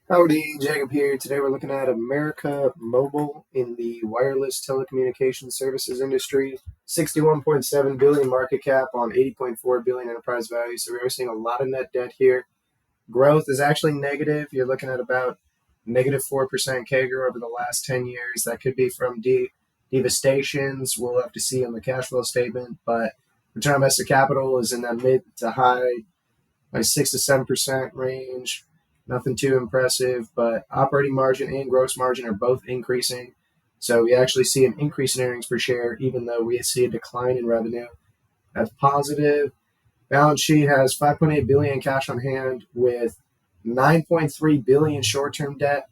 Howdy, Jacob here. Today we're looking at America Mobile in the wireless telecommunications services industry. 61.7 billion market cap on 80.4 billion enterprise value. So we're seeing a lot of net debt here. Growth is actually negative. You're looking at about negative 4% CAGR over the last 10 years. That could be from devastations. We'll have to see on the cash flow statement, but return on invested capital is in that mid to high by 6 to 7% range. Nothing too impressive, but operating margin and gross margin are both increasing. So we actually see an increase in earnings per share, even though we see a decline in revenue. That's positive. Balance sheet has 5.8 billion cash on hand with 9.3 billion short-term debt,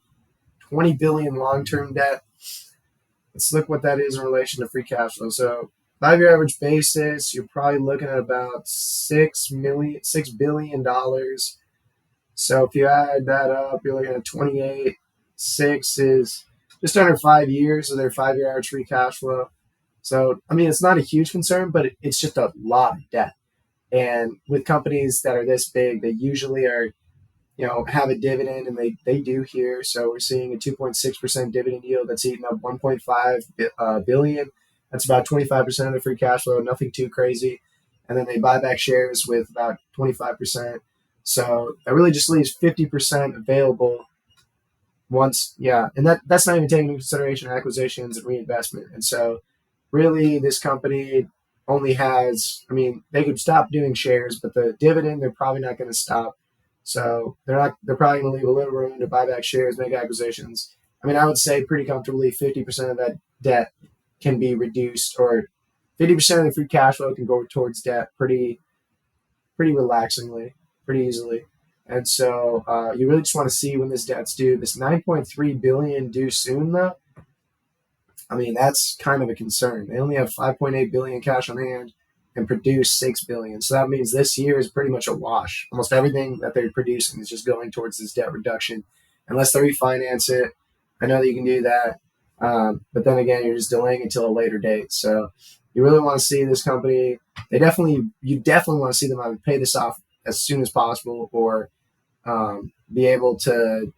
20 billion long-term debt. Let's look what that is in relation to free cash flow. So 5-year average basis, you're probably looking at about $6 billion. So if you add that up, you're looking at 28. 6 is just under 5 years of their 5-year average free cash flow. So, I mean, it's not a huge concern, but it's just a lot of debt. And with companies that are this big, they usually are, have a dividend, and they do here. So we're seeing a 2.6% dividend yield that's eating up 1.5 billion. That's about 25% of the free cash flow, nothing too crazy. And then they buy back shares with about 25%. So that really just leaves 50% available once, and that's not even taking into consideration acquisitions and reinvestment. And so really this company only has, they could stop doing shares, but the dividend, they're probably not going to stop. So they're probably going to leave a little room to buy back shares, make acquisitions. I would say pretty comfortably 50% of that debt can be reduced, or 50% of the free cash flow can go towards debt pretty relaxingly, pretty easily. And so you really just want to see when this debt's due. This 9.3 billion due soon, though. That's kind of a concern. They only have 5.8 billion cash on hand and produce 6 billion. So that means this year is pretty much a wash. Almost everything that they're producing is just going towards this debt reduction, unless they refinance it. I know that you can do that, but then again, you're just delaying until a later date. So you really want to see this company. You definitely want to see them either pay this off as soon as possible, or be able to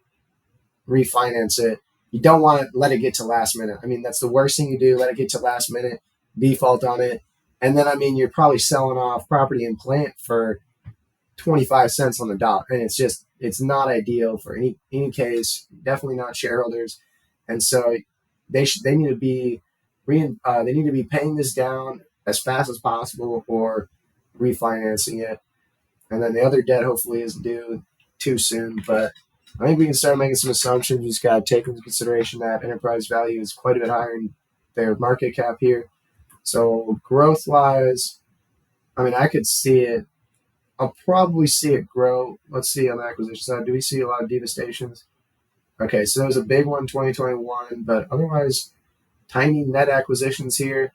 refinance it. You don't want to let it get to last minute. That's the worst thing you do. Let it get to last minute, default on it. And then, you're probably selling off property and plant for 25 cents on the dollar. And it's not ideal for any case, definitely not shareholders. And so they need to be paying this down as fast as possible, or refinancing it. And then the other debt hopefully isn't due too soon. But I think we can start making some assumptions. You just got to take into consideration that enterprise value is quite a bit higher than their market cap here. So growth-wise, I could see it. I'll probably see it grow. Let's see on the acquisition side. Do we see a lot of devastations? Okay, so there was a big one in 2021, but otherwise, tiny net acquisitions here.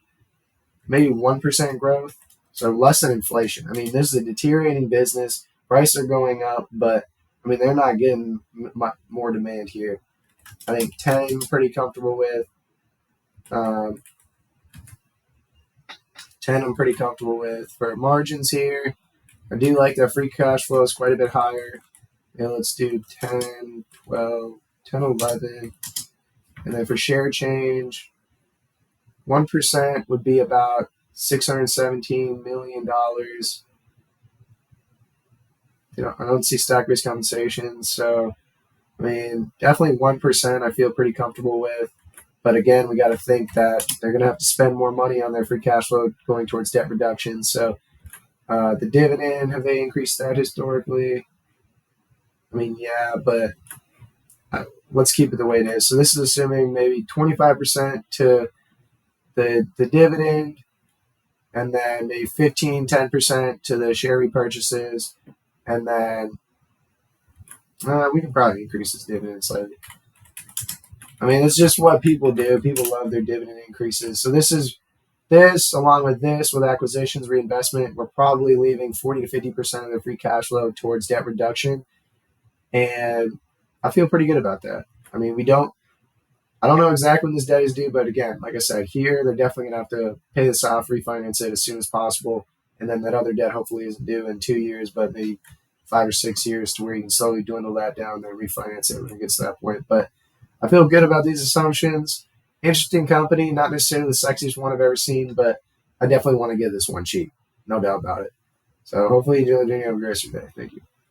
Maybe 1% growth. So less than inflation. This is a deteriorating business. Prices are going up, but they're not getting more demand here. I think 10 I'm pretty comfortable with. 10 I'm pretty comfortable with. For margins here, I do like that free cash flow is quite a bit higher. Let's do 10, 12, 10, 11. And then for share change, 1% would be about $617 million. I don't see stock-based compensation, so definitely 1% I feel pretty comfortable with. But again, we got to think that they're going to have to spend more money on their free cash flow going towards debt reduction. So the dividend, have they increased that historically? Yeah, but let's keep it the way it is. So this is assuming maybe 25% to the dividend, and then maybe 10% to the share repurchases, and then we can probably increase this dividend slightly. It's just what people do. People love their dividend increases. So along with this, with acquisitions, reinvestment, we're probably leaving 40 to 50% of the free cash flow towards debt reduction. And I feel pretty good about that. I don't know exactly when this debt is due, but again, like I said, here, they're definitely going to have to pay this off, refinance it as soon as possible. And then that other debt hopefully isn't due in 2 years, but maybe 5 or 6 years to where you can slowly dwindle that down and then refinance it when it gets to that point. But I feel good about these assumptions. Interesting company, not necessarily the sexiest one I've ever seen, but I definitely want to get this one cheap. No doubt about it. So hopefully you enjoy the video. Have a great rest of your day. Thank you.